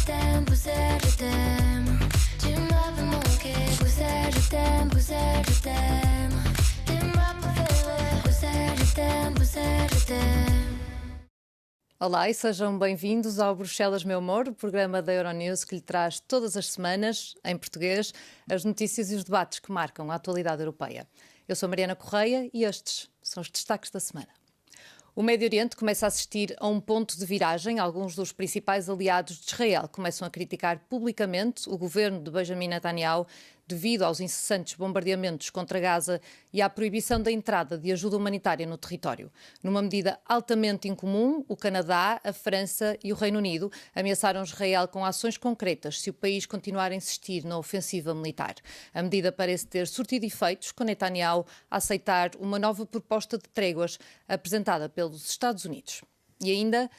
je t'aime. Tu m'avais manqué, Bruxelles, je t'aime, Bruxelles, je t'aime. T'es ma préférée, Bruxelles, je t'aime, Bruxelles, je t'aime. Olá e sejam bem-vindos ao Bruxelas Meu Amor, o programa da Euronews que lhe traz todas as semanas, em português, as notícias e os debates que marcam a atualidade europeia. Eu sou Mariana Correia e estes são os destaques da semana. O Médio Oriente começa a assistir a um ponto de viragem. Alguns dos principais aliados de Israel começam a criticar publicamente o governo de Benjamin Netanyahu devido aos incessantes bombardeamentos contra Gaza e à proibição da entrada de ajuda humanitária no território. Numa medida altamente incomum, o Canadá, a França e o Reino Unido ameaçaram Israel com ações concretas se o país continuar a insistir na ofensiva militar. A medida parece ter surtido efeitos, com Netanyahu a aceitar uma nova proposta de tréguas apresentada pelos Estados Unidos. E ainda,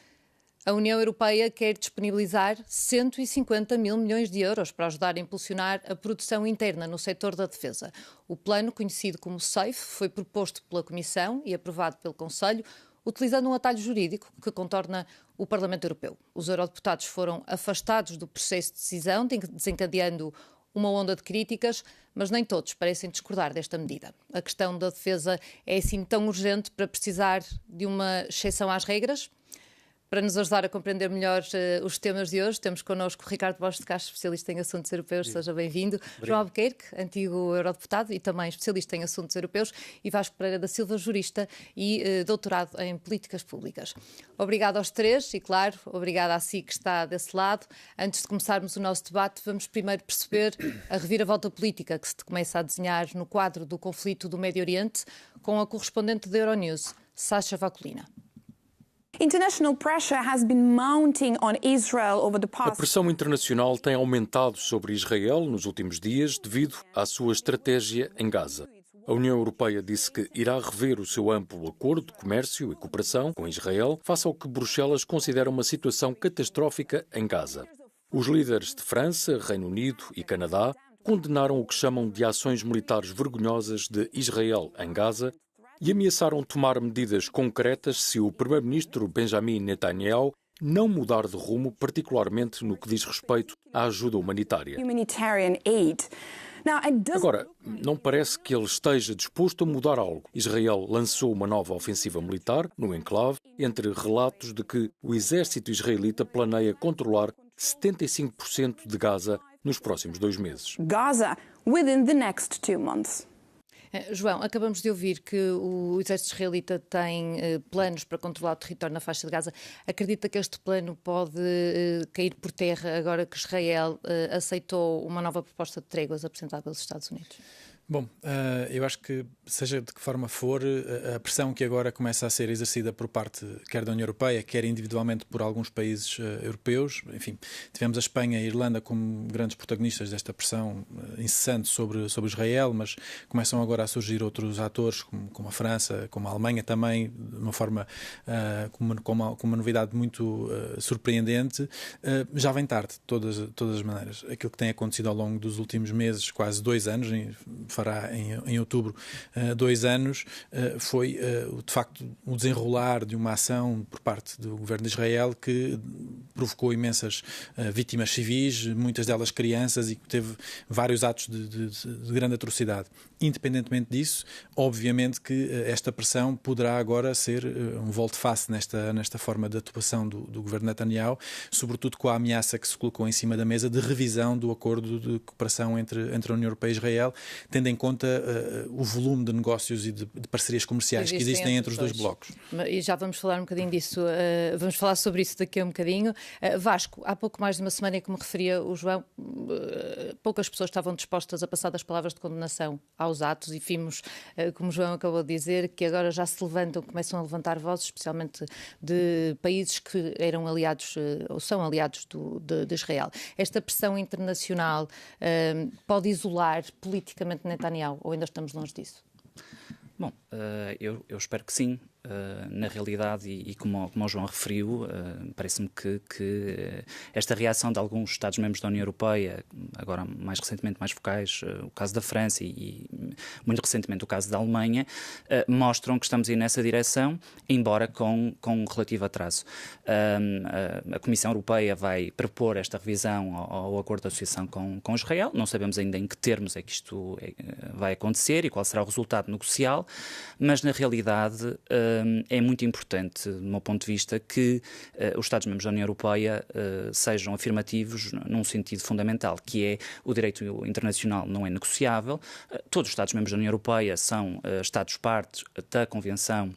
a União Europeia quer disponibilizar 150 mil milhões de euros para ajudar a impulsionar a produção interna no setor da defesa. O plano, conhecido como SAFE, foi proposto pela Comissão e aprovado pelo Conselho, utilizando um atalho jurídico que contorna o Parlamento Europeu. Os eurodeputados foram afastados do processo de decisão, desencadeando uma onda de críticas, mas nem todos parecem discordar desta medida. A questão da defesa é assim tão urgente para precisar de uma exceção às regras? Para nos ajudar a compreender melhor os temas de hoje, temos connosco o Ricardo Borges de Castro, especialista em assuntos europeus. Seja bem-vindo. Obrigado. João Albuquerque, antigo eurodeputado e também especialista em assuntos europeus, e Vasco Pereira da Silva, jurista e doutorado em políticas públicas. Obrigado aos três e, claro, obrigado a si que está desse lado. Antes de começarmos o nosso debate, vamos primeiro perceber a reviravolta política que se começa a desenhar no quadro do conflito do Médio Oriente, com a correspondente da Euronews, Sasha Vakulina. A pressão internacional tem aumentado sobre Israel nos últimos dias devido à sua estratégia em Gaza. A União Europeia disse que irá rever o seu amplo acordo de comércio e cooperação com Israel face ao que Bruxelas considera uma situação catastrófica em Gaza. Os líderes de França, Reino Unido e Canadá condenaram o que chamam de ações militares vergonhosas de Israel em Gaza e ameaçaram tomar medidas concretas se o primeiro-ministro Benjamin Netanyahu não mudar de rumo, particularmente no que diz respeito à ajuda humanitária. Agora, não parece que ele esteja disposto a mudar algo. Israel lançou uma nova ofensiva militar no enclave, entre relatos de que o exército israelita planeia controlar 75% de Gaza nos próximos 2 meses. Gaza within the next 2 months. João, acabamos de ouvir que o exército israelita tem planos para controlar o território na faixa de Gaza. Acredita que este plano pode cair por terra agora que Israel aceitou uma nova proposta de tréguas apresentada pelos Estados Unidos? Bom, eu acho que, seja de que forma for, a pressão que agora começa a ser exercida por parte quer da União Europeia, quer individualmente por alguns países europeus, enfim, tivemos a Espanha e a Irlanda como grandes protagonistas desta pressão incessante sobre Israel, mas começam agora a surgir outros atores, como a França, como a Alemanha também, de uma forma, com uma novidade muito surpreendente. Já vem tarde, de todas as maneiras. Aquilo que tem acontecido ao longo dos últimos meses, quase 2 anos, fará em outubro 2 anos, foi de facto o desenrolar de uma ação por parte do governo de Israel que provocou imensas vítimas civis, muitas delas crianças, e que teve vários atos de grande atrocidade. Independentemente disso, obviamente que esta pressão poderá agora ser um volte-face nesta forma de atuação do governo Netanyahu, sobretudo com a ameaça que se colocou em cima da mesa de revisão do acordo de cooperação entre a União Europeia e Israel, tendo em conta o volume de negócios e de parcerias comerciais que existem entre os dois blocos. E já vamos falar um bocadinho disso, vamos falar sobre isso daqui a um bocadinho. Vasco, há pouco mais de uma semana, que me referia o João, poucas pessoas estavam dispostas a passar das palavras de condenação aos atos, e vimos, como o João acabou de dizer, que agora já se levantam, começam a levantar vozes, especialmente de países que eram aliados, ou são aliados de Israel. Esta pressão internacional pode isolar politicamente Netanyahu, ou ainda estamos longe disso? Bom, eu espero que sim. na realidade, e como o João referiu, parece-me que esta reação de alguns Estados-membros da União Europeia, agora mais recentemente mais focais, o caso da França e muito recentemente o caso da Alemanha, mostram que estamos a ir nessa direção, embora com relativo atraso. A Comissão Europeia vai propor esta revisão ao acordo de associação com Israel. Não sabemos ainda em que termos é que isto vai acontecer e qual será o resultado negocial, mas na realidade é muito importante, do meu ponto de vista, que os Estados-membros da União Europeia sejam afirmativos num sentido fundamental, que é o direito internacional não é negociável. Todos os Estados-membros da União Europeia são Estados-partes da Convenção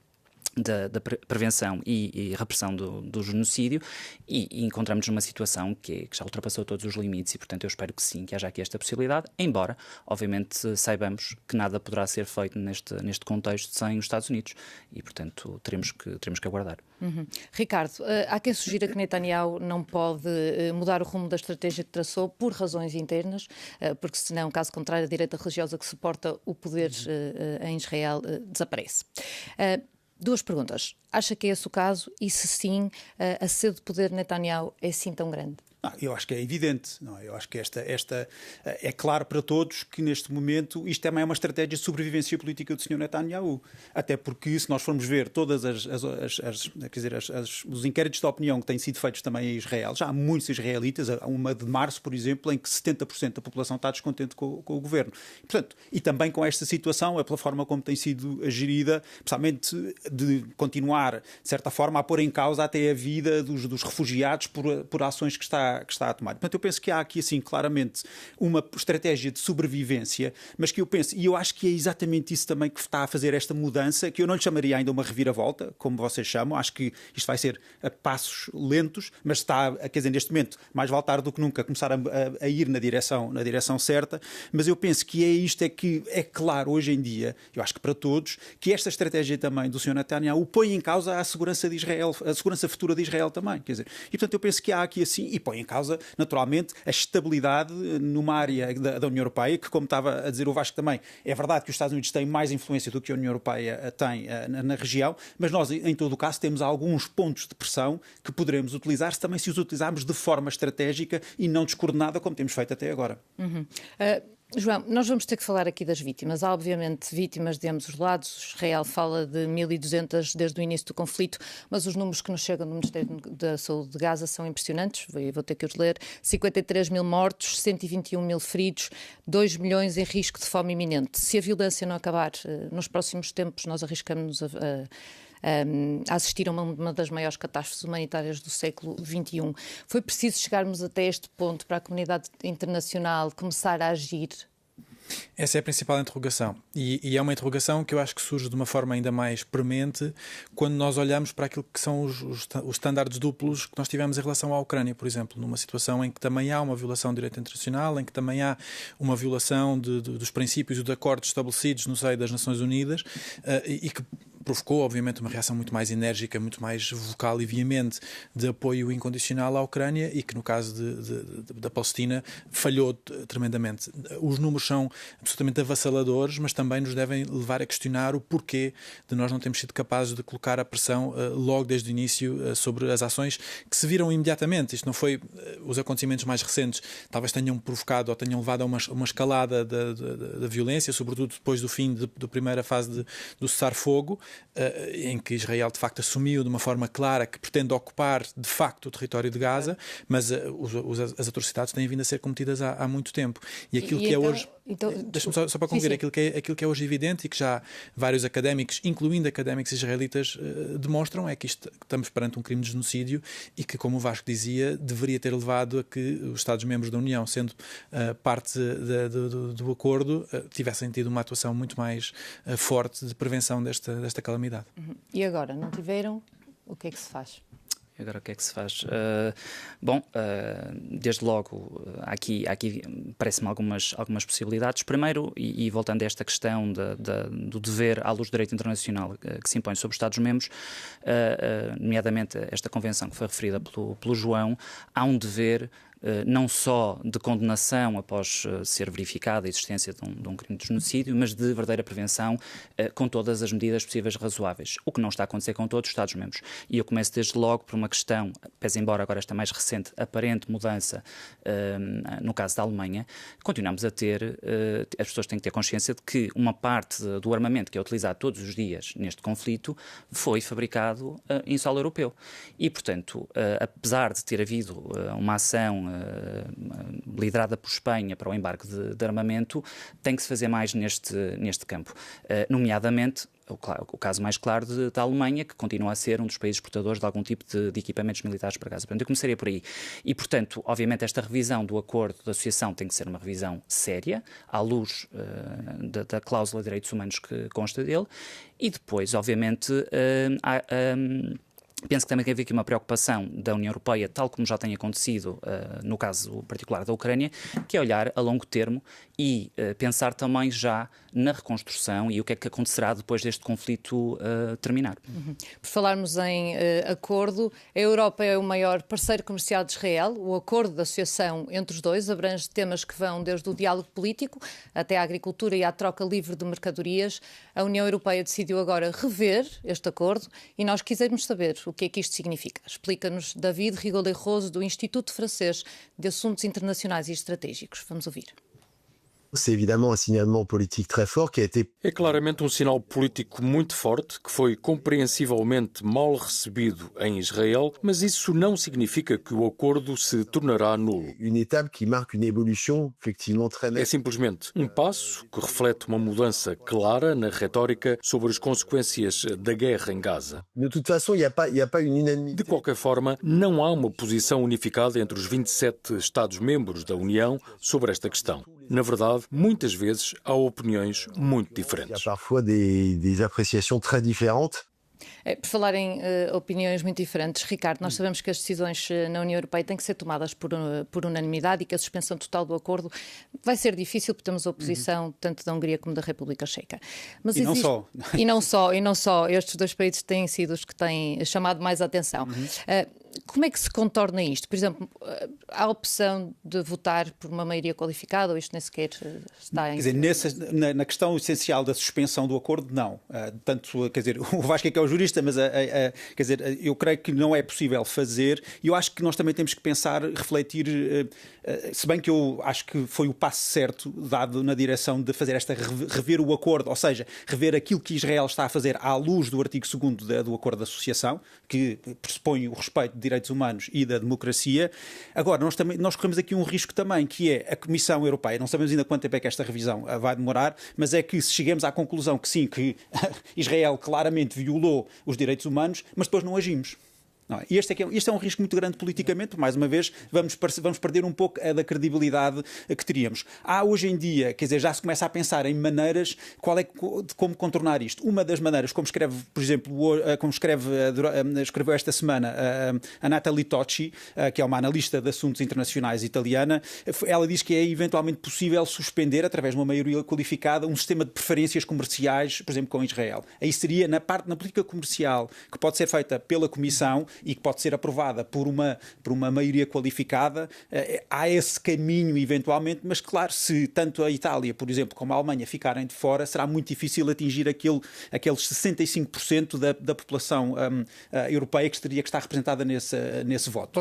da prevenção e repressão do genocídio, e encontramos numa situação que já ultrapassou todos os limites, e portanto eu espero que sim, que haja aqui esta possibilidade, embora obviamente saibamos que nada poderá ser feito neste contexto sem os Estados Unidos, e portanto teremos que aguardar. Ricardo, há quem sugira que Netanyahu não pode mudar o rumo da estratégia que traçou por razões internas, porque senão, caso contrário, a direita religiosa que suporta o poder em Israel desaparece. Duas perguntas. Acha que é esse o caso? E se sim, a sede de poder de Netanyahu é assim tão grande? Eu acho que é evidente. Eu acho que esta é claro para todos que neste momento isto também é uma estratégia de sobrevivência política do Sr. Netanyahu. Até porque, se nós formos ver todas os inquéritos de opinião que têm sido feitos também em Israel, já há muitos israelitas, há uma de março, por exemplo, em que 70% da população está descontente com o governo. Portanto, e também com esta situação, pela forma como tem sido gerida, principalmente de continuar, de certa forma, a pôr em causa até a vida dos refugiados por ações que está a tomar. Portanto, eu penso que há aqui, assim, claramente uma estratégia de sobrevivência, mas que eu penso, e eu acho que é exatamente isso também que está a fazer esta mudança, que eu não lhe chamaria ainda uma reviravolta, como vocês chamam. Acho que isto vai ser a passos lentos, mas está, quer dizer, neste momento, mais vale tarde do que nunca, começar a ir na direção certa. Mas eu penso que é que é claro hoje em dia, eu acho que para todos, que esta estratégia também do Sr. Netanyahu põe em causa a segurança de Israel, a segurança futura de Israel também, quer dizer. E portanto eu penso que há aqui assim, e põe em causa, naturalmente, a estabilidade numa área da União Europeia, que, como estava a dizer o Vasco também, é verdade que os Estados Unidos têm mais influência do que a União Europeia tem na região, mas nós, em todo o caso, temos alguns pontos de pressão que poderemos utilizar, também se os utilizarmos de forma estratégica e não descoordenada, como temos feito até agora. João, nós vamos ter que falar aqui das vítimas. Há, obviamente, vítimas de ambos os lados. Israel fala de 1.200 desde o início do conflito, mas os números que nos chegam do Ministério da Saúde de Gaza são impressionantes. Vou ter que os ler. 53 mil mortos, 121 mil feridos, 2 milhões em risco de fome iminente. Se a violência não acabar nos próximos tempos, nós arriscamos-nos a assistir a uma das maiores catástrofes humanitárias do século XXI. Foi preciso chegarmos até este ponto para a comunidade internacional começar a agir? Essa é a principal interrogação, e é uma interrogação que eu acho que surge de uma forma ainda mais premente quando nós olhamos para aquilo que são os estándares duplos que nós tivemos em relação à Ucrânia, por exemplo, numa situação em que também há uma violação do direito internacional, em que também há uma violação dos princípios e de acordos estabelecidos no seio das Nações Unidas, e que provocou, obviamente, uma reação muito mais enérgica, muito mais vocal e veemente de apoio incondicional à Ucrânia, e que, no caso da Palestina, falhou tremendamente. Os números são absolutamente avassaladores, mas também nos devem levar a questionar o porquê de nós não termos sido capazes de colocar a pressão logo desde o início sobre as ações que se viram imediatamente. Isto não foi os acontecimentos mais recentes, talvez tenham provocado ou tenham levado a uma escalada da violência, sobretudo depois do fim da primeira fase do cessar-fogo, em que Israel de facto assumiu de uma forma clara que pretende ocupar de facto o território de Gaza, mas as atrocidades têm vindo a ser cometidas há muito tempo. E aquilo que é hoje... Deixa-me só para concluir, aquilo que é hoje evidente e que já vários académicos, incluindo académicos israelitas, demonstram é que estamos perante um crime de genocídio e que, como o Vasco dizia, deveria ter levado a que os Estados-membros da União, sendo parte do acordo, tivessem tido uma atuação muito mais forte de prevenção desta calamidade. E agora, não tiveram? O que é que se faz? Agora o que é que se faz? Desde logo, aqui parece-me algumas possibilidades. Primeiro, e voltando a esta questão do dever à luz do direito internacional que se impõe sobre os Estados-membros, nomeadamente esta convenção que foi referida pelo João, há um dever não só de condenação após ser verificada a existência de um crime de genocídio, mas de verdadeira prevenção com todas as medidas possíveis razoáveis, o que não está a acontecer com todos os Estados-membros. E eu começo desde logo por uma questão, pese embora agora esta mais recente aparente mudança no caso da Alemanha, continuamos a ter, as pessoas têm que ter consciência de que uma parte do armamento que é utilizado todos os dias neste conflito foi fabricado em solo europeu. E, portanto, apesar de ter havido uma ação liderada por Espanha para o embarque de armamento, tem que se fazer mais neste campo. Nomeadamente, o caso mais claro da Alemanha, que continua a ser um dos países exportadores de algum tipo de equipamentos militares para Gaza. Portanto, eu começaria por aí. E, portanto, obviamente, esta revisão do acordo de associação tem que ser uma revisão séria, à luz da cláusula de direitos humanos que consta dele, e depois, obviamente, penso que também tem a ver aqui uma preocupação da União Europeia, tal como já tem acontecido no caso particular da Ucrânia, que é olhar a longo termo e pensar também já na reconstrução e o que é que acontecerá depois deste conflito terminar. Por falarmos em acordo, a Europa é o maior parceiro comercial de Israel. O acordo de associação entre os dois abrange temas que vão desde o diálogo político até à agricultura e à troca livre de mercadorias. A União Europeia decidiu agora rever este acordo e nós quisemos saber o que é que isto significa. Explica-nos David Rigolet-Rose, do Instituto Francês de Assuntos Internacionais e Estratégicos. Vamos ouvir. C'est évidemment un signalement politique très fort qui a été... É claramente um sinal político muito forte que foi compreensivelmente mal recebido em Israel, mas isso não significa que o acordo se tornará nulo. Une étape qui marque une évolution effectivement très nette. É simplesmente um passo que reflete uma mudança clara na retórica sobre as consequências da guerra em Gaza. De toute façon, il y a pas une unanimité. De qualquer forma, não há uma posição unificada entre os 27 Estados-membros da União sobre esta questão. Na verdade, muitas vezes há opiniões muito Il y a diferentes. parfois des appréciations très différentes. Por falar em opiniões muito diferentes, Ricardo, nós sabemos que as decisões na União Europeia têm que ser tomadas por unanimidade e que a suspensão total do acordo vai ser difícil porque temos a oposição tanto da Hungria como da República Checa. Mas não só. E não só. Estes dois países têm sido os que têm chamado mais a atenção. Como é que se contorna isto? Por exemplo, há a opção de votar por uma maioria qualificada ou isto nem sequer está em... Quer dizer, na questão essencial da suspensão do acordo, não. Tanto, quer dizer, o Vasco é que é o jurista, mas quer dizer, eu creio que não é possível fazer e eu acho que nós também temos que pensar, refletir, se bem que eu acho que foi o passo certo dado na direção de fazer rever o acordo, ou seja, rever aquilo que Israel está a fazer à luz do artigo 2º do acordo de associação, que pressupõe o respeito de direitos humanos e da democracia. Agora, nós corremos aqui um risco também, que é a Comissão Europeia, não sabemos ainda quanto tempo é que esta revisão vai demorar, mas é que se chegamos à conclusão que sim, que Israel claramente violou os direitos humanos, mas depois não agimos. Não é? E este é um risco muito grande politicamente, mais uma vez, vamos perder um pouco da credibilidade que teríamos. Há hoje em dia, quer dizer, já se começa a pensar em maneiras, de como contornar isto. Uma das maneiras, como escreve, por exemplo, como escreveu esta semana a Natalie Tocci, que é uma analista de assuntos internacionais italiana, ela diz que é eventualmente possível suspender, através de uma maioria qualificada, um sistema de preferências comerciais, por exemplo, com Israel. Aí seria na política comercial, que pode ser feita pela Comissão, e que pode ser aprovada por uma maioria qualificada, há esse caminho eventualmente, mas claro, se tanto a Itália, por exemplo, como a Alemanha ficarem de fora, será muito difícil atingir aqueles 65% da população europeia que teria que estar representada nesse voto.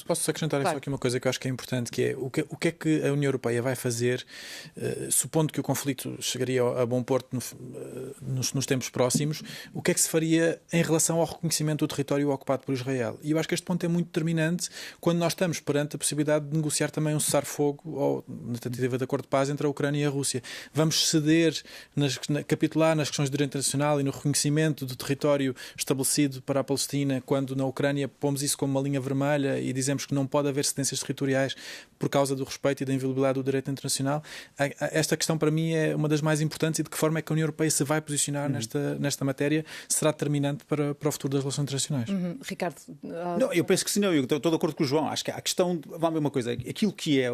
Posso acrescentar claro. Só aqui uma coisa que eu acho que é importante, que é o que é que a União Europeia vai fazer, supondo que o conflito chegaria a bom porto nos tempos próximos, o que é que se faria em relação ao reconhecimento do território ocupado por Israel? E eu acho que este ponto é muito determinante quando nós estamos perante a possibilidade de negociar também um cessar-fogo ou na tentativa de acordo de paz entre a Ucrânia e a Rússia. Vamos ceder, capitular nas questões de direito internacional e no reconhecimento do território estabelecido para a Palestina, quando na Ucrânia pomos isso como uma linha vermelha e dizemos que não pode haver cedências territoriais por causa do respeito e da inviolabilidade do direito internacional. Esta questão para mim é uma das mais importantes e de que forma é que a União Europeia se vai posicionar nesta matéria será determinante para o futuro das relações internacionais. Ricardo... Não, eu penso que sim, eu estou de acordo com o João. Acho que a questão, vamos ver uma coisa, aquilo que é, a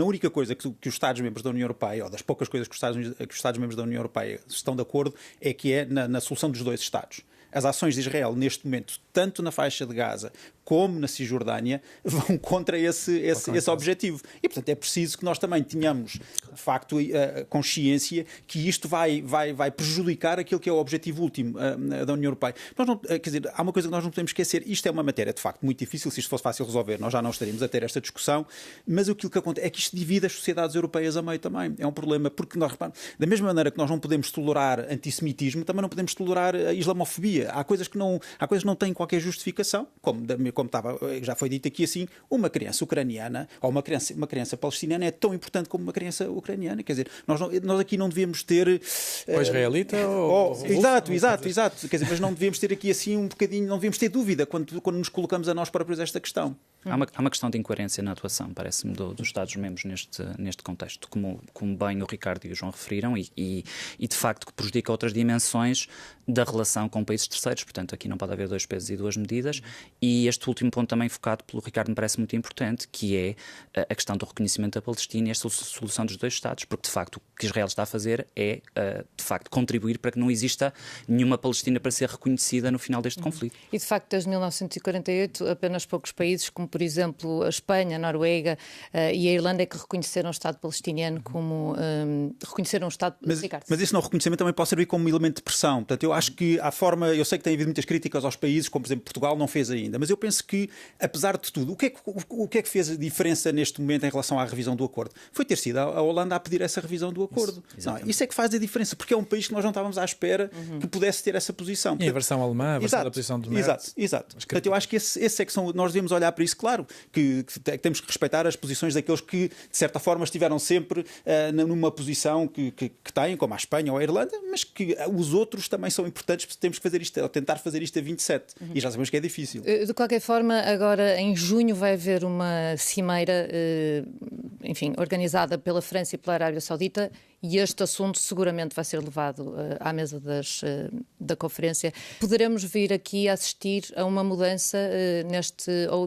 única coisa que os Estados-membros da União Europeia, ou das poucas coisas que os Estados-membros da União Europeia estão de acordo, é na solução dos dois Estados. As ações de Israel, neste momento, tanto na faixa de Gaza como na Cisjordânia, vão contra esse objetivo. E, portanto, é preciso que nós também tenhamos, de facto, consciência que isto vai prejudicar aquilo que é o objetivo último da União Europeia. Quer dizer, há uma coisa que nós não podemos esquecer. Isto é uma matéria, de facto, muito difícil. Se isto fosse fácil resolver, nós já não estaríamos a ter esta discussão. Mas aquilo que acontece é que isto divide as sociedades europeias a meio também. É um problema, porque nós, da mesma maneira que nós não podemos tolerar antissemitismo, também não podemos tolerar a islamofobia. Há coisas que não têm qualquer justificação, como já foi dito aqui assim, uma criança ucraniana ou uma criança palestiniana é tão importante como uma criança ucraniana. Quer dizer, nós aqui não devíamos ter... Ou israelita Exato. Quer dizer, mas não devíamos ter aqui assim um bocadinho, não devíamos ter dúvida quando nos colocamos a nós próprios esta questão. Há uma questão de incoerência na atuação, parece-me, dos Estados-membros neste contexto, como bem o Ricardo e o João referiram, e de facto que prejudica outras dimensões da relação com países terceiros. Portanto, aqui não pode haver dois pesos e duas medidas. E este último ponto também focado pelo Ricardo me parece muito importante, que é a questão do reconhecimento da Palestina e esta solução dos dois Estados, porque de facto o que Israel está a fazer é, de facto, contribuir para que não exista nenhuma Palestina para ser reconhecida no final deste conflito. E de facto, desde 1948, apenas poucos países, como por exemplo a Espanha, a Noruega e a Irlanda, é que reconheceram o Estado palestiniano como... reconheceram o Estado... Mas esse não reconhecimento também pode servir como elemento de pressão. Portanto, eu acho que há forma... Eu sei que tem havido muitas críticas aos países, como por exemplo Portugal não fez ainda, mas eu penso que, apesar de tudo, o que é que fez a diferença neste momento em relação à revisão do acordo? Foi ter sido a Holanda a pedir essa revisão do acordo. Isso é que faz a diferença, porque é um país que nós não estávamos à espera que pudesse ter essa posição. E a versão alemã, a versão da posição do Merz. Exato. Portanto, eu acho que esse é que são... Nós devemos olhar para isso, claro, que temos que respeitar as posições daqueles que, de certa forma, estiveram sempre numa posição que têm, como a Espanha ou a Irlanda, mas que os outros também são importantes, porque temos que fazer isto, ou tentar fazer isto a 27. E já sabemos que é difícil. De qualquer forma, agora em junho vai haver uma cimeira, enfim, organizada pela França e pela Arábia Saudita, e este assunto seguramente vai ser levado à mesa da conferência. Poderemos vir aqui a assistir a uma mudança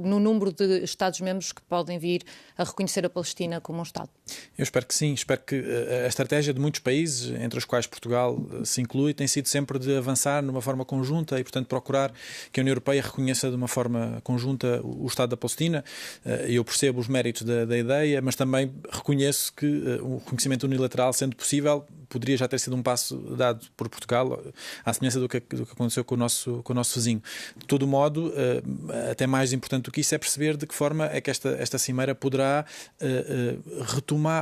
no número de Estados-membros que podem vir a reconhecer a Palestina como um Estado? Eu espero que sim. Espero que a estratégia de muitos países, entre os quais Portugal se inclui, tem sido sempre de avançar numa forma conjunta e, portanto, procurar que a União Europeia reconheça de uma forma conjunta o Estado da Palestina. Eu percebo os méritos da ideia, mas também reconheço que o reconhecimento unilateral, sendo possível, poderia já ter sido um passo dado por Portugal, à semelhança do que aconteceu com o nosso vizinho. De todo modo, até mais importante do que isso é perceber de que forma é que esta cimeira poderá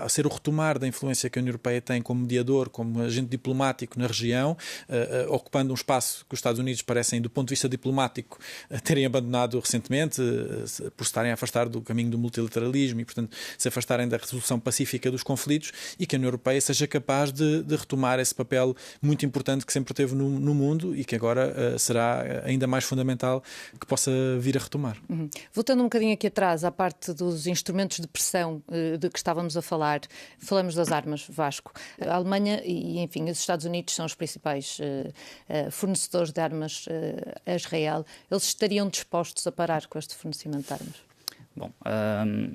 ser o retomar da influência que a União Europeia tem como mediador, como agente diplomático na região, ocupando um espaço que os Estados Unidos parecem, do ponto de vista diplomático, terem abandonado recentemente, por se estarem a afastar do caminho do multilateralismo e, portanto, se afastarem da resolução pacífica dos conflitos, e que a União Europeia seja capaz de retomar esse papel muito importante que sempre teve no mundo e que agora será ainda mais fundamental que possa vir a retomar. Voltando um bocadinho aqui atrás, à parte dos instrumentos de pressão de que estávamos a falar, falamos das armas, Vasco. A Alemanha e, enfim, os Estados Unidos são os principais fornecedores de armas a Israel. Eles estariam dispostos a parar com este fornecimento de armas? Bom,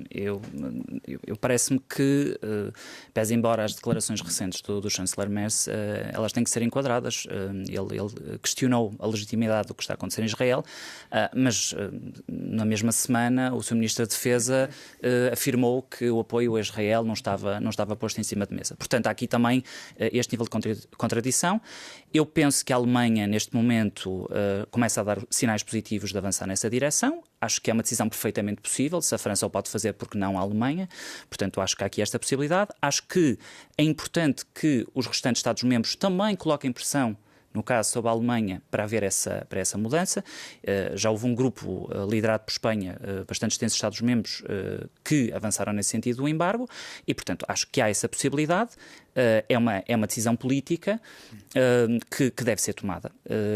eu parece-me que, pese embora as declarações recentes do chanceler Merz, elas têm que ser enquadradas. Ele questionou a legitimidade do que está a acontecer em Israel, mas na mesma semana o seu ministro da Defesa afirmou que o apoio a Israel não estava posto em cima de mesa. Portanto, há aqui também este nível de contradição. Eu penso que a Alemanha, neste momento, começa a dar sinais positivos de avançar nessa direção. Acho que é uma decisão perfeitamente possível. Se a França o pode fazer, porque não a Alemanha? Portanto, acho que há aqui esta possibilidade. Acho que é importante que os restantes Estados-membros também coloquem pressão, no caso sobre a Alemanha, para haver essa mudança. Já houve um grupo liderado por Espanha, bastante extenso de Estados-membros, que avançaram nesse sentido do embargo e, portanto, acho que há essa possibilidade. É uma decisão política que deve ser tomada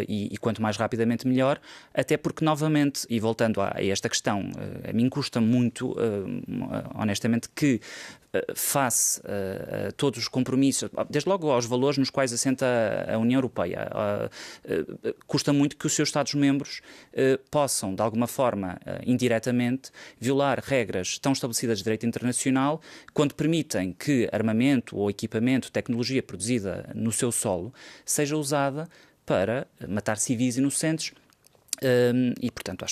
e quanto mais rapidamente melhor, até porque, novamente, e voltando a esta questão, a mim custa muito, honestamente, que face a todos os compromissos, desde logo aos valores nos quais assenta a União Europeia, custa muito que os seus Estados-membros possam, de alguma forma, indiretamente, violar regras tão estabelecidas de direito internacional quando permitem que armamento ou equipamento, tecnologia produzida no seu solo, seja usada para matar civis inocentes E, portanto,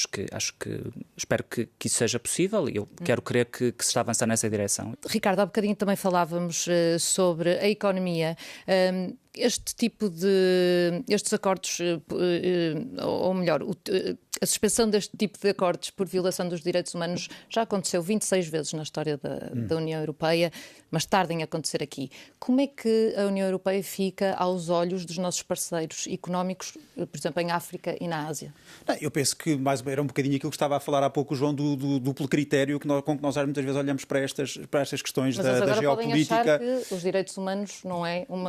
espero que isso seja possível e eu quero crer que se está a avançar nessa direção. Ricardo, há bocadinho também falávamos sobre a economia. Estes acordos, ou melhor, a suspensão deste tipo de acordos por violação dos direitos humanos já aconteceu 26 vezes na história da União Europeia, mas tarda em acontecer aqui. Como é que a União Europeia fica aos olhos dos nossos parceiros económicos, por exemplo, em África e na Ásia? Eu penso que era um bocadinho aquilo que estava a falar há pouco o João, do duplo critério com que nós muitas vezes olhamos para estas questões da geopolítica. Podem achar que os direitos humanos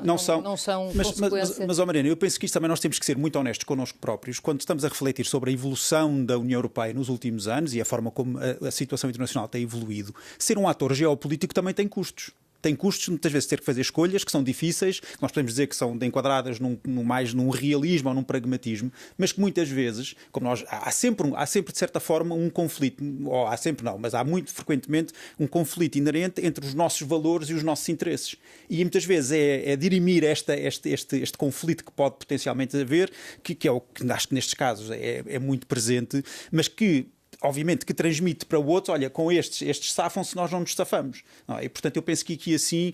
não são consequência. Mas, Mariana, eu penso que isto também nós temos que ser muito honestos connosco próprios quando estamos a refletir sobre a evolução da União Europeia nos últimos anos e a forma como a situação internacional tem evoluído. Ser um ator geopolítico também tem custos. Tem custos, muitas vezes, ter que fazer escolhas que são difíceis, que nós podemos dizer que são enquadradas mais num realismo ou num pragmatismo, mas que muitas vezes, como há sempre, de certa forma, um conflito, ou há sempre não, mas há muito frequentemente um conflito inerente entre os nossos valores e os nossos interesses. E muitas vezes é dirimir este conflito que pode potencialmente haver, que é o que acho que nestes casos é muito presente, mas que obviamente que transmite para outros, olha, com estes safam-se, nós não nos safamos. Não, e, portanto, eu penso que aqui assim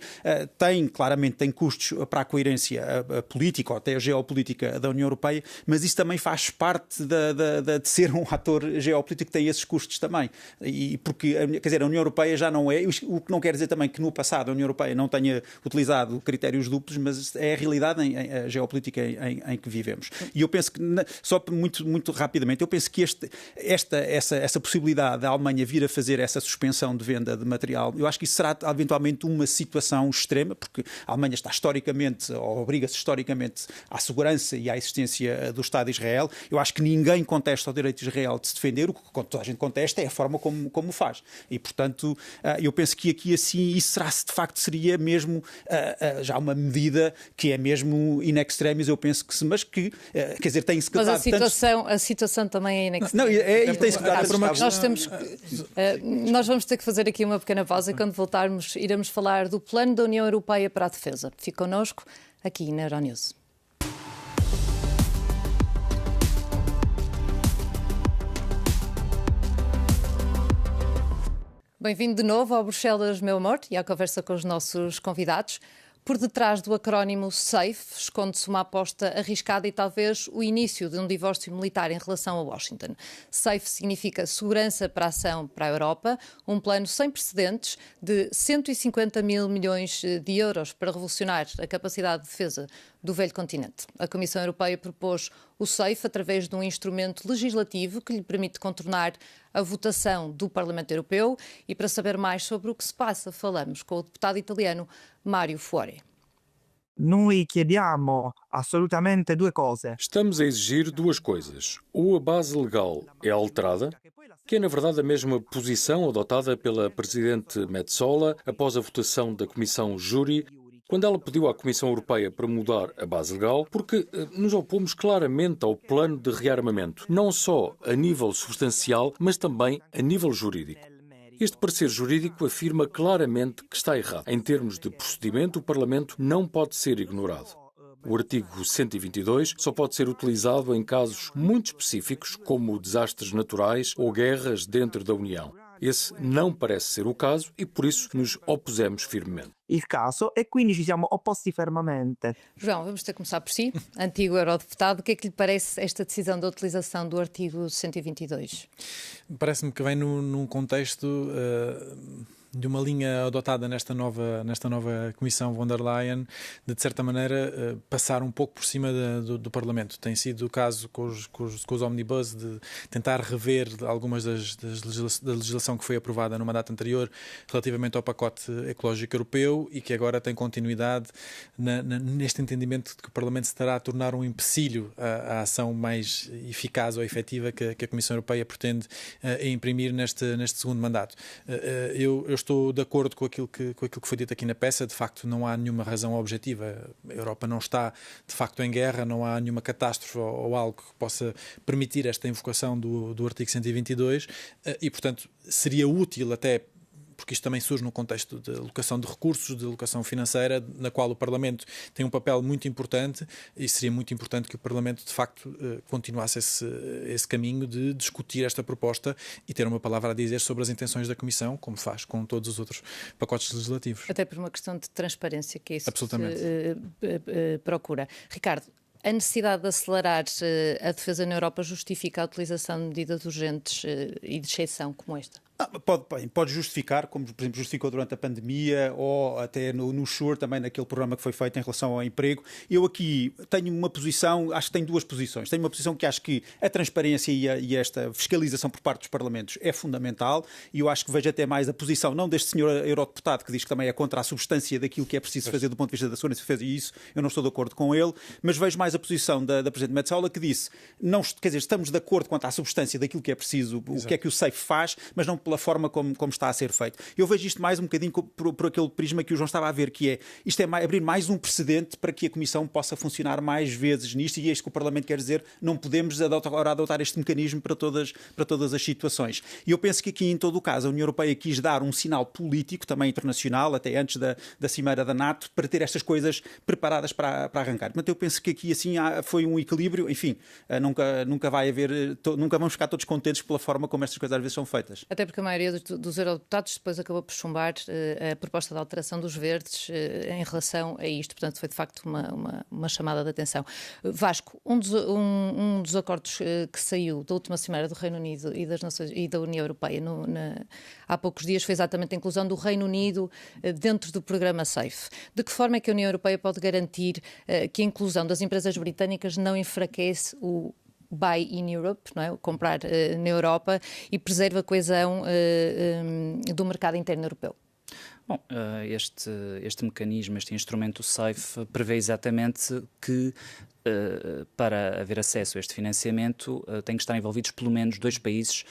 claramente tem custos para a coerência política ou até a geopolítica da União Europeia, mas isso também faz parte de ser um ator geopolítico que tem esses custos também. E porque, quer dizer, a União Europeia já não é, o que não quer dizer também que no passado a União Europeia não tenha utilizado critérios duplos, mas é a realidade a geopolítica em que vivemos. E eu penso que, só muito, muito rapidamente, eu penso que essa possibilidade da Alemanha vir a fazer essa suspensão de venda de material, eu acho que isso será eventualmente uma situação extrema, porque a Alemanha está historicamente, ou obriga-se historicamente à segurança e à existência do Estado de Israel. Eu acho que ninguém contesta o direito de Israel de se defender, o que toda a gente contesta é a forma como faz. E, portanto, eu penso que aqui assim, isso de facto seria mesmo já uma medida que é mesmo in extremis, eu penso que mas que, quer dizer, tem-se que mas a situação também é in extremis. Não, e tem-se que dar nós vamos ter que fazer aqui uma pequena pausa e quando voltarmos iremos falar do plano da União Europeia para a defesa. Fique connosco aqui na Euronews. Bem-vindo de novo ao Bruxelas, meu amor, e à conversa com os nossos convidados. Por detrás do acrónimo SAFE esconde-se uma aposta arriscada e talvez o início de um divórcio militar em relação a Washington. SAFE significa Segurança para a Ação para a Europa, um plano sem precedentes de 150 mil milhões de euros para revolucionar a capacidade de defesa do velho continente. A Comissão Europeia propôs o SAFE através de um instrumento legislativo que lhe permite contornar a votação do Parlamento Europeu. E para saber mais sobre o que se passa, falamos com o deputado italiano Mario Fuori. Noi chiediamo assolutamente due cose. Estamos a exigir duas coisas. Ou a base legal é alterada, que é na verdade a mesma posição adotada pela Presidente Metsola após a votação da Comissão Júri, quando ela pediu à Comissão Europeia para mudar a base legal, porque nos opomos claramente ao plano de rearmamento, não só a nível substancial, mas também a nível jurídico. Este parecer jurídico afirma claramente que está errado. Em termos de procedimento, o Parlamento não pode ser ignorado. O artigo 122 só pode ser utilizado em casos muito específicos, como desastres naturais ou guerras dentro da União. Esse não parece ser o caso e, por isso, nos opusemos firmemente. Il caso e quindi ci siamo opposti fermamente. João, vamos ter que começar por si, antigo eurodeputado. O que é que lhe parece esta decisão da utilização do artigo 122? Parece-me que vem num contexto de uma linha adotada nesta nova Comissão von der Leyen, de certa maneira passar um pouco por cima do Parlamento. Tem sido o caso com os omnibus de tentar rever algumas da legislação que foi aprovada no mandato anterior relativamente ao pacote ecológico europeu e que agora tem continuidade neste entendimento de que o Parlamento se estará a tornar um empecilho à ação mais eficaz ou efetiva que a Comissão Europeia pretende imprimir neste segundo mandato. Eu estou de acordo com aquilo que foi dito aqui na peça. De facto, não há nenhuma razão objetiva. A Europa não está, de facto, em guerra, não há nenhuma catástrofe ou algo que possa permitir esta invocação do artigo 122 e, portanto, seria útil até porque isto também surge no contexto de alocação de recursos, de alocação financeira, na qual o Parlamento tem um papel muito importante, e seria muito importante que o Parlamento, de facto, continuasse esse caminho de discutir esta proposta e ter uma palavra a dizer sobre as intenções da Comissão, como faz com todos os outros pacotes legislativos. Até por uma questão de transparência, que é isso Absolutamente. que se procura. Ricardo, a necessidade de acelerar a defesa na Europa justifica a utilização de medidas urgentes e de exceção como esta? Pode justificar, como por exemplo justificou durante a pandemia ou até no SURE, também naquele programa que foi feito em relação ao emprego. Eu aqui tenho uma posição, acho que tenho duas posições. Tenho uma posição que acho que a transparência e esta fiscalização por parte dos parlamentos é fundamental, e eu acho que vejo até mais a posição, não deste senhor eurodeputado que diz que também é contra a substância daquilo que é preciso fazer do ponto de vista da segurança e defesa, e isso eu não estou de acordo com ele, mas vejo mais a posição da Presidente Metsola, que disse, não, quer dizer, estamos de acordo quanto à substância daquilo que é preciso, o que é que o SAFE faz, mas não pela forma como está a ser feito. Eu vejo isto mais um bocadinho por aquele prisma que o João estava a ver, que é, isto é abrir mais um precedente para que a Comissão possa funcionar mais vezes nisto, e é isto que o Parlamento quer dizer, não podemos adotar este mecanismo para todas as situações. E eu penso que aqui, em todo o caso, a União Europeia quis dar um sinal político, também internacional, até antes da cimeira da NATO, para ter estas coisas preparadas para arrancar. Portanto, eu penso que aqui assim foi um equilíbrio, enfim, nunca vai haver, nunca vamos ficar todos contentes pela forma como estas coisas às vezes são feitas. Até porque a maioria dos eurodeputados depois acabou por chumbar a proposta de alteração dos verdes em relação a isto. Portanto, foi de facto uma chamada de atenção. Vasco, um dos acordos que saiu da última cimeira do Reino Unido e da União Europeia há poucos dias foi exatamente a inclusão do Reino Unido dentro do programa SAFE. De que forma é que a União Europeia pode garantir que a inclusão das empresas britânicas não enfraquece o Buy in Europe, não é? Comprar na Europa, e preserva a coesão do mercado interno europeu? Bom, este mecanismo, este instrumento SAFE, prevê exatamente que para haver acesso a este financiamento têm que estar envolvidos pelo menos 2 países,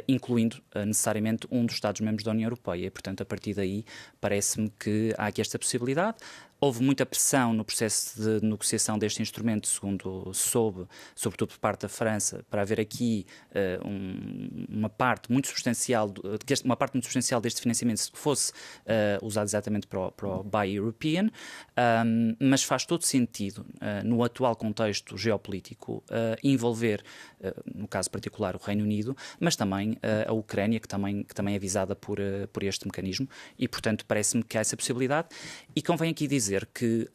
incluindo necessariamente um dos Estados-membros da União Europeia. E, portanto, a partir daí, parece-me que há aqui esta possibilidade. Houve muita pressão no processo de negociação deste instrumento, segundo soube, sobretudo por parte da França, para haver aqui uma parte muito substancial deste financiamento que fosse usado exatamente para o Buy European, mas faz todo sentido, no atual contexto geopolítico, envolver, no caso particular, o Reino Unido, mas também a Ucrânia, que também é visada por este mecanismo, e, portanto, parece-me que há essa possibilidade. E convém aqui dizer que,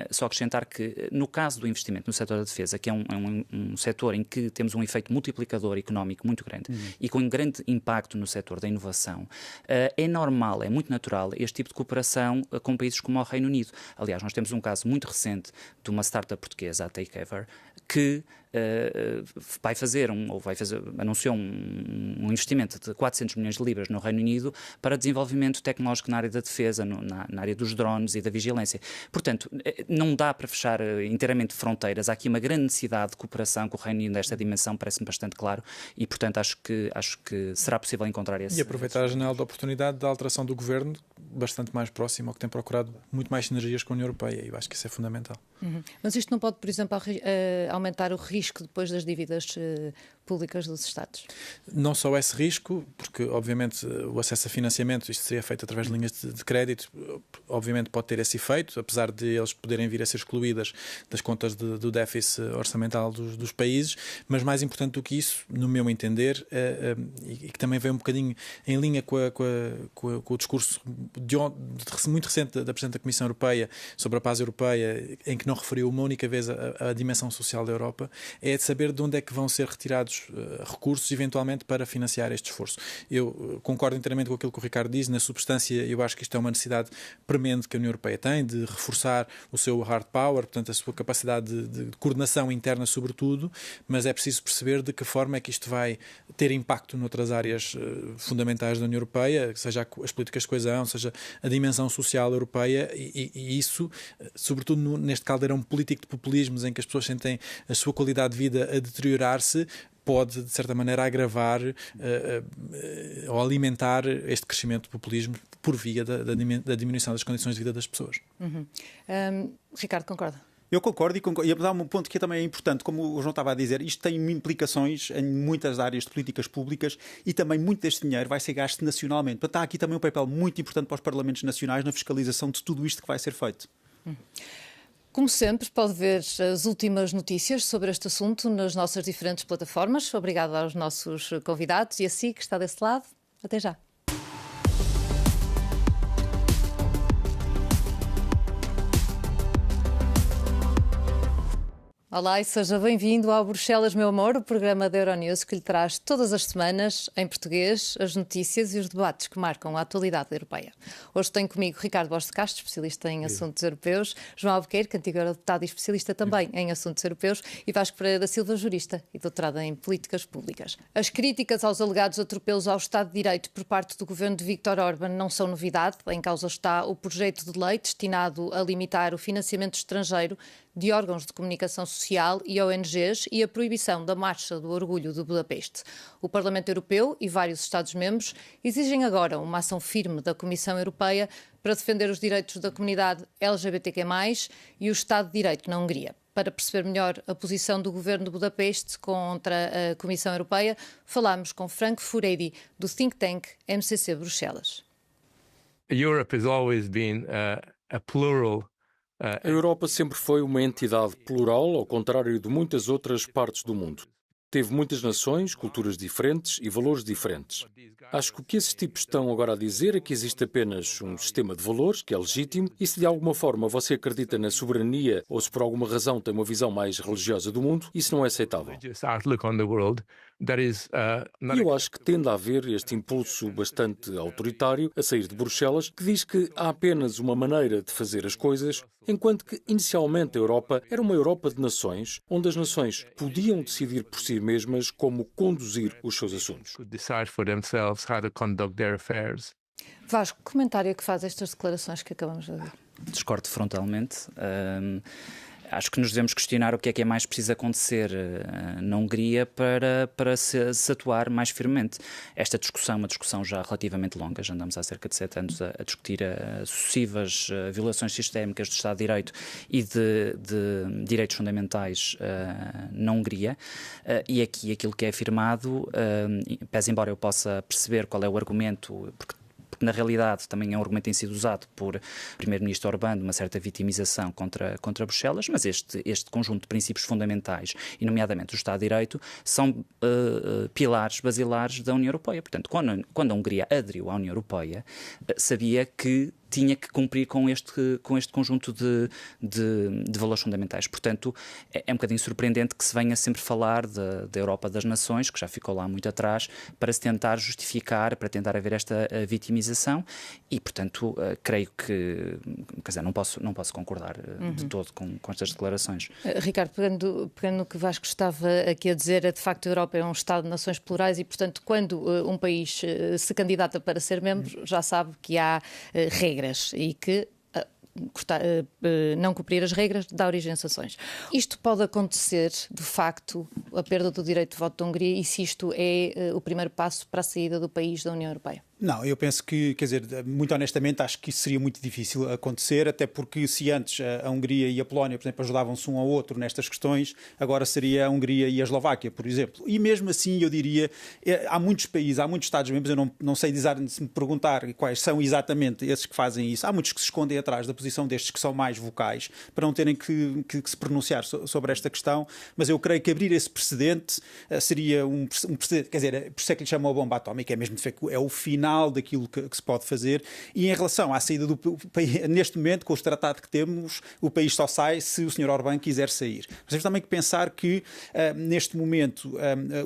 só acrescentar que no caso do investimento no setor da defesa, que é um setor em que temos um efeito multiplicador económico muito grande e com um grande impacto no setor da inovação, é normal, é muito natural este tipo de cooperação com países como o Reino Unido. Aliás, nós temos um caso muito recente de uma startup portuguesa, a Takeover, que anunciou um investimento de 400 milhões de libras no Reino Unido para desenvolvimento tecnológico na área da defesa, na área dos drones e da vigilância. Portanto, não dá para fechar inteiramente fronteiras. Há aqui uma grande necessidade de cooperação com o Reino Unido nesta dimensão, parece-me bastante claro, e, portanto, acho que será possível encontrar esse... E aproveitar a janela de oportunidade da alteração do governo bastante mais próximo, ao que tem procurado muito mais sinergias com a União Europeia, e eu acho que isso é fundamental. Mas isto não pode, por exemplo, aumentar o risco depois das dívidas públicas dos Estados? Não só esse risco, porque obviamente o acesso a financiamento, isto seria feito através de linhas de crédito, obviamente pode ter esse efeito, apesar de eles poderem vir a ser excluídas das contas do déficit orçamental dos países, mas mais importante do que isso, no meu entender, e que também vem um bocadinho em linha com o discurso muito recente da Presidente da Comissão Europeia sobre a paz europeia, em que não referiu uma única vez a dimensão social da Europa, é de saber de onde é que vão ser retirados recursos, eventualmente, para financiar este esforço. Eu concordo inteiramente com aquilo que o Ricardo diz. Na substância, eu acho que isto é uma necessidade premente que a União Europeia tem, de reforçar o seu hard power, portanto, a sua capacidade de coordenação interna, sobretudo, mas é preciso perceber de que forma é que isto vai ter impacto noutras áreas fundamentais da União Europeia, seja as políticas de coesão, seja a dimensão social europeia, e isso, sobretudo neste caldeirão político de populismos, em que as pessoas sentem a sua qualidade de vida a deteriorar-se, pode, de certa maneira, agravar ou alimentar este crescimento do populismo por via da diminuição das condições de vida das pessoas. Ricardo, concorda? Eu concordo e dar um ponto que também é importante, como o João estava a dizer, isto tem implicações em muitas áreas de políticas públicas e também muito deste dinheiro vai ser gasto nacionalmente. Portanto, há aqui também um papel muito importante para os parlamentos nacionais na fiscalização de tudo isto que vai ser feito. Como sempre, pode ver as últimas notícias sobre este assunto nas nossas diferentes plataformas. Obrigada aos nossos convidados e a si que está desse lado. Até já. Olá e seja bem-vindo ao Bruxelas, meu amor, o programa da Euronews que lhe traz todas as semanas, em português, as notícias e os debates que marcam a atualidade europeia. Hoje tenho comigo Ricardo Borges de Castro, especialista em assuntos europeus, João Albuquerque, antigo eurodeputado e especialista também em assuntos europeus, e Vasco Pereira da Silva, jurista e doutorado em políticas públicas. As críticas aos alegados atropelos ao Estado de Direito por parte do governo de Viktor Orbán não são novidade. Em causa está o projeto de lei destinado a limitar o financiamento estrangeiro de órgãos de comunicação social e ONGs e a proibição da Marcha do Orgulho de Budapeste. O Parlamento Europeu e vários Estados-membros exigem agora uma ação firme da Comissão Europeia para defender os direitos da comunidade LGBTQ+, e o Estado de Direito na Hungria. Para perceber melhor a posição do governo de Budapeste contra a Comissão Europeia, falámos com Frank Furedi, do think tank MCC Bruxelas. Europe has always been a plural. A Europa sempre foi uma entidade plural, ao contrário de muitas outras partes do mundo. Teve muitas nações, culturas diferentes e valores diferentes. Acho que o que esses tipos estão agora a dizer é que existe apenas um sistema de valores que é legítimo e se de alguma forma você acredita na soberania ou se por alguma razão tem uma visão mais religiosa do mundo, isso não é aceitável. E eu acho que tende a haver este impulso bastante autoritário a sair de Bruxelas que diz que há apenas uma maneira de fazer as coisas, enquanto que inicialmente a Europa era uma Europa de nações, onde as nações podiam decidir por si mesmas como conduzir os seus assuntos. Vasco, que comentário é que faz estas declarações que acabamos de ouvir? Discordo frontalmente. Acho que nos devemos questionar o que é mais preciso acontecer na Hungria para se atuar mais firmemente. Esta discussão é uma discussão já relativamente longa, já andamos há cerca de 7 anos a discutir sucessivas violações sistémicas do Estado de Direito e de direitos fundamentais na Hungria, e aqui aquilo que é afirmado, pese embora eu possa perceber qual é o argumento, porque na realidade também é um argumento que tem sido usado por Primeiro-Ministro Orbán de uma certa vitimização contra Bruxelas, mas este conjunto de princípios fundamentais, e nomeadamente o Estado de Direito, são pilares basilares da União Europeia. Portanto, quando a Hungria aderiu à União Europeia, sabia que tinha que cumprir com este conjunto de valores fundamentais. Portanto, é um bocadinho surpreendente que se venha sempre falar da Europa das Nações, que já ficou lá muito atrás, para se tentar justificar, para tentar haver esta vitimização e, portanto, creio que, quer dizer, não posso concordar de todo com estas declarações. Ricardo, pegando no que Vasco estava aqui a dizer, de facto a Europa é um Estado de nações plurais e, portanto, quando um país se candidata para ser membro, já sabe que há regras e que não cumprir as regras dá origem a sanções. Isto pode acontecer, de facto, a perda do direito de voto da Hungria, e se isto é o primeiro passo para a saída do país da União Europeia? Não, eu penso que, quer dizer, muito honestamente, acho que isso seria muito difícil acontecer, até porque se antes a Hungria e a Polónia, por exemplo, ajudavam-se um ao outro nestas questões, agora seria a Hungria e a Eslováquia, por exemplo. E mesmo assim, eu diria, há muitos países, há muitos Estados-membros, eu não sei dizer, se me perguntar quais são exatamente esses que fazem isso, há muitos que se escondem atrás da posição destes que são mais vocais, para não terem que se pronunciar sobre esta questão, mas eu creio que abrir esse precedente seria um precedente, quer dizer, por isso é que lhe chamam a bomba atómica, é mesmo de facto, é o final daquilo que se pode fazer. E em relação à saída do país, neste momento, com os tratados que temos, o país só sai se o Sr. Orbán quiser sair. Mas temos também que pensar que, neste momento,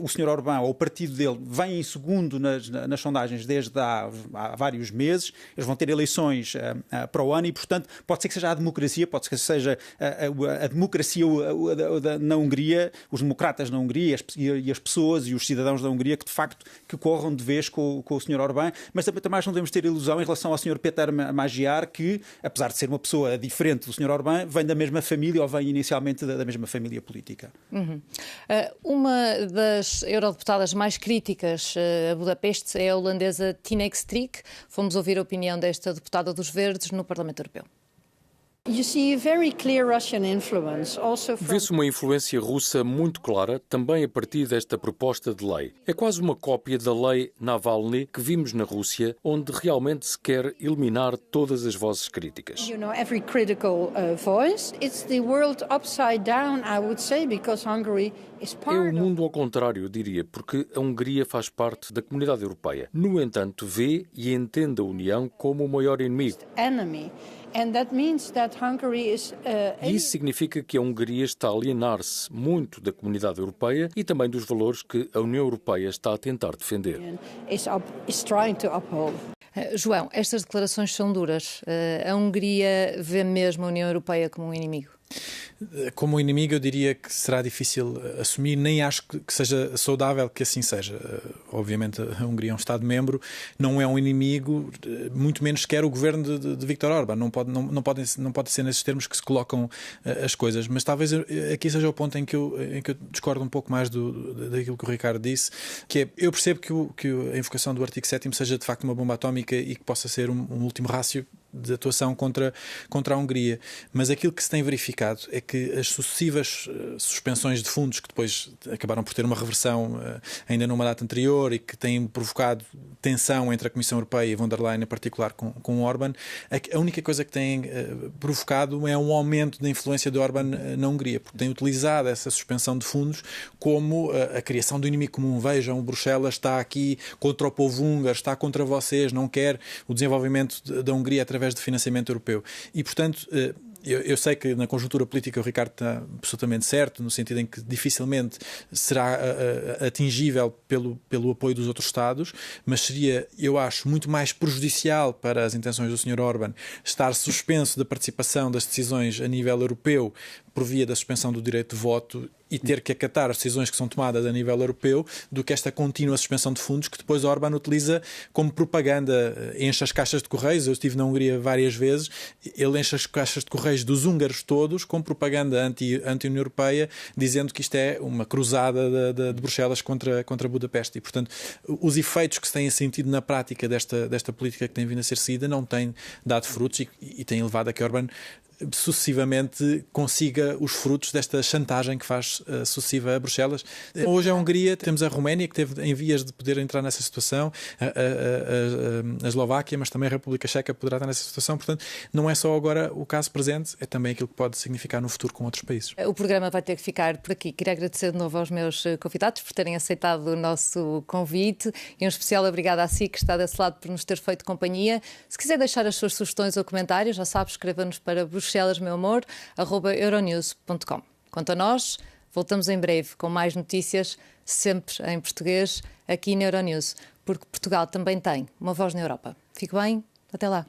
o Sr. Orbán, ou o partido dele, vem em segundo nas sondagens desde há vários meses. Eles vão ter eleições para o ano e, portanto, pode ser que seja a democracia, pode ser que seja a democracia na Hungria, os democratas na Hungria e as pessoas e os cidadãos da Hungria que, de facto, que corram de vez com o Sr. Orbán. Mas também não devemos ter ilusão em relação ao Sr. Péter Magyar, que, apesar de ser uma pessoa diferente do Sr. Orbán, vem da mesma família ou vem inicialmente da mesma família política. Uma das eurodeputadas mais críticas a Budapeste é a holandesa Tineke Strik. Fomos ouvir a opinião desta deputada dos Verdes no Parlamento Europeu. Vê-se uma influência russa muito clara também a partir desta proposta de lei. É quase uma cópia da lei Navalny que vimos na Rússia, onde realmente se quer eliminar todas as vozes críticas. É o mundo ao contrário, eu diria, porque a Hungria faz parte da comunidade europeia. No entanto, vê e entende a União como o maior inimigo. E isso significa que a Hungria está a alienar-se muito da comunidade europeia e também dos valores que a União Europeia está a tentar defender. João, estas declarações são duras. A Hungria vê mesmo a União Europeia como um inimigo? Como inimigo, eu diria que será difícil assumir, nem acho que seja saudável que assim seja. Obviamente, a Hungria é um Estado-membro, não é um inimigo, muito menos sequer o governo de Viktor Orbán. Não pode ser nesses termos que se colocam as coisas. Mas talvez aqui seja o ponto em que eu discordo um pouco mais daquilo que o Ricardo disse, que é, eu percebo que a invocação do artigo 7º seja de facto uma bomba atómica e que possa ser um último rácio de atuação contra a Hungria. Mas aquilo que se tem verificado é que as sucessivas suspensões de fundos, que depois acabaram por ter uma reversão ainda numa data anterior e que têm provocado tensão entre a Comissão Europeia e von der Leyen, em particular com Orbán, a única coisa que têm provocado é um aumento da influência de Orbán na Hungria, porque têm utilizado essa suspensão de fundos como a criação do inimigo comum. Vejam, Bruxelas está aqui contra o povo húngaro, está contra vocês, não quer o desenvolvimento da Hungria através de financiamento europeu. E, portanto, eu sei que na conjuntura política o Ricardo está absolutamente certo, no sentido em que dificilmente será atingível pelo apoio dos outros Estados, mas seria, eu acho, muito mais prejudicial para as intenções do Sr. Orbán estar suspenso da participação das decisões a nível europeu por via da suspensão do direito de voto e ter que acatar as decisões que são tomadas a nível europeu, do que esta contínua suspensão de fundos que depois Orbán utiliza como propaganda, enche as caixas de correios. Eu estive na Hungria várias vezes, ele enche as caixas de correios dos húngaros todos com propaganda anti-União Europeia, dizendo que isto é uma cruzada de Bruxelas contra Budapeste. E, portanto, os efeitos que se têm sentido na prática desta política que tem vindo a ser seguida não têm dado frutos e têm levado a que Orbán sucessivamente consiga os frutos desta chantagem que faz sucessiva a Bruxelas. Hoje a Hungria, temos a Roménia, que teve em vias de poder entrar nessa situação, a Eslováquia, mas também a República Checa poderá estar nessa situação. Portanto, não é só agora o caso presente, é também aquilo que pode significar no futuro com outros países. O programa vai ter que ficar por aqui. Queria agradecer de novo aos meus convidados por terem aceitado o nosso convite e um especial obrigado à si que está desse lado por nos ter feito companhia. Se quiser deixar as suas sugestões ou comentários, já sabe, escreva-nos para bruxelasmeuamor@euronews.com. Quanto a nós, voltamos em breve com mais notícias, sempre em português, aqui na Euronews, porque Portugal também tem uma voz na Europa. Fique bem, até lá.